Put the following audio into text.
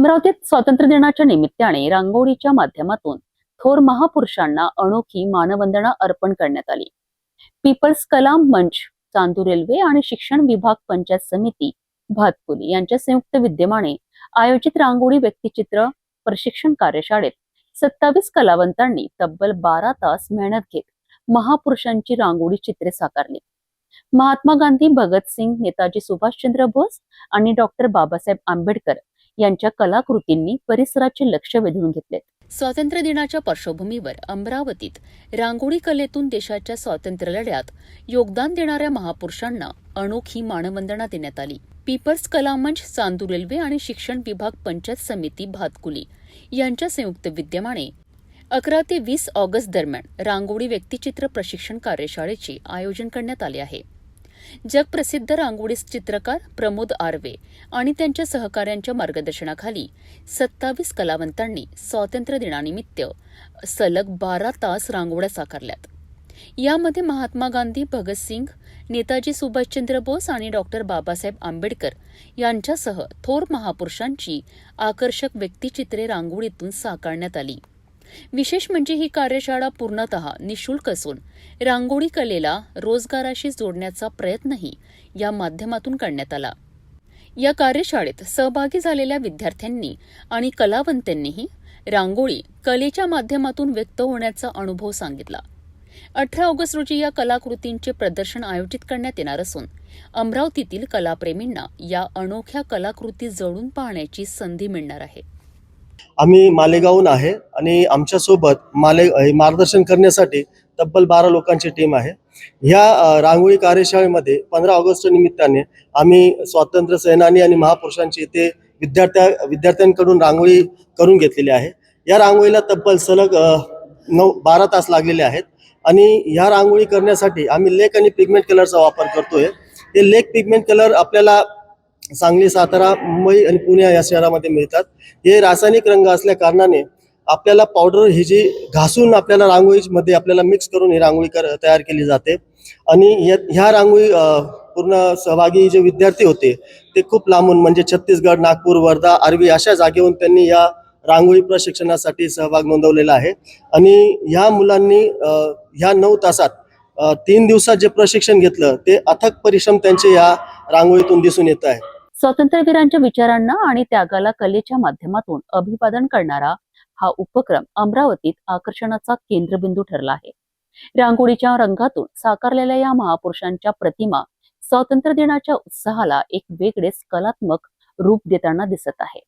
अमरावतीत स्वातंत्र्य दिनाच्या निमित्ताने रांगोळीच्या माध्यमातून थोर महापुरुषांना अनोखी मानवंदना अर्पण करण्यात आली। पीपल्स कला मंच, चांदूर रेल्वे आणि शिक्षण विभाग पंचायत समिती भातकुली यांच्या संयुक्त विद्यमाने आयोजित रांगोळी व्यक्तिचित्र प्रशिक्षण कार्यशाळेत 27 कलावंतांनी तब्बल 12 तास मेहनत घेत महापुरुषांची रांगोळी चित्रे साकारली। महात्मा गांधी, भगतसिंग, नेताजी सुभाषचंद्र बोस आणि डॉक्टर बाबासाहेब आंबेडकर यांच्या कलाकृतींनी परिसराचे लक्ष वेधून घेतले। स्वातंत्र्य दिनाच्या पार्श्वभूमीवर अमरावतीत रांगोळी कलेतून देशाच्या स्वातंत्र्य लढ्यात योगदान देणाऱ्या महापुरुषांना अनोखी मानवंदना देण्यात आली। पीपल्स कला मंच, चांदूर रेल्वे आणि शिक्षण विभाग पंचायत समिती भातकुली यांच्या संयुक्त विद्यमाने 11 ते 20 ऑगस्ट दरम्यान रांगोळी व्यक्तिचित्र प्रशिक्षण कार्यशाळेचे आयोजन करण्यात आले आहे। जगप्रसिद्ध रांगोळी चित्रकार प्रमोद आर्वे आणि त्यांच्या सहकाऱ्यांच्या मार्गदर्शनाखाली 27 कलावंतांनी स्वातंत्र्य दिनानिमित्त सलग 12 तास रांगोळ्या साकारल्यात। यामध्ये महात्मा गांधी, भगतसिंग, नेताजी सुभाषचंद्र बोस आणि डॉक्टर बाबासाहेब आंबेडकर यांच्यासह थोर महापुरुषांची आकर्षक व्यक्तिचित्रे रांगोळीतून साकारण्यात आली। विशेष म्हणजे ही कार्यशाळा पूर्णतः निशुल्क असून रांगोळी कलेला रोजगाराशी जोडण्याचा प्रयत्नही या माध्यमातून करण्यात आला। या कार्यशाळेत सहभागी झालेल्या विद्यार्थ्यांनी आणि कलावंतांनीही रांगोळी कलेच्या माध्यमातून व्यक्त होण्याचा अनुभव सांगितला। 18 ऑगस्ट रोजी या कलाकृतींचे प्रदर्शन आयोजित करण्यात येणार असून अमरावतीतील कलाप्रेमींना या अनोख्या कलाकृती जवळून पाहण्याची संधी मिळणार आहे। आम्ही मालेगावहून आहे आणि आमच्या सोबत मार्गदर्शन करण्यासाठी तब्बल 12 लोकांची टीम आहे। ह्या रांगोळी कार्यशाळेमध्ये 15 ऑगस्ट निमित्ताने आम्ही स्वातंत्र्य सेनानी आणि महापुरुषांची इथे विद्यार्थ्यांकडून रांगोळी करून घेतलेली आहे। या रांगोळीला तब्बल सलग 12 तास लागलेले आहेत आणि ह्या रांगोळी करण्यासाठी आम्ही लेक आणि पिगमेंट कलरचा वापर करतोय। हे लेक पिगमेंट कलर आपल्याला सांगली, सातारा, मुंबई आणि पुणे या शहरामध्ये मिळतात। हे रासायनिक रंग असल्या कारणाने आपल्याला पावडर ही जी घासून आपल्याला रांगोळीमध्ये आपल्याला मिक्स करून ही रांगोळी तयार केली जाते आणि ह्या रांगोळी पूर्ण सहभागी जे विद्यार्थी होते ते खूप लांबून म्हणजे छत्तीसगड, नागपूर, वर्धा, आर्वी अशा जागेहून त्यांनी या रांगोळी प्रशिक्षणासाठी सहभाग नोंदवलेला आहे आणि ह्या मुलांनी ह्या 9 तासात 3 दिवसात जे प्रशिक्षण घेतलं ते अथक परिश्रम त्यांचे या रांगोळीतून दिसून येत आहे। स्वातंत्र्यवीरांच्या विचारांना आणि त्यागाला कलेच्या माध्यमातून अभिवादन करणारा हा उपक्रम अमरावतीत आकर्षणाचा केंद्रबिंदू ठरला आहे। रांगोळीच्या रंगातून साकारलेल्या या महापुरुषांच्या प्रतिमा स्वातंत्र्य दिनाच्या उत्साहाला एक वेगळेच कलात्मक रूप देताना दिसत आहे।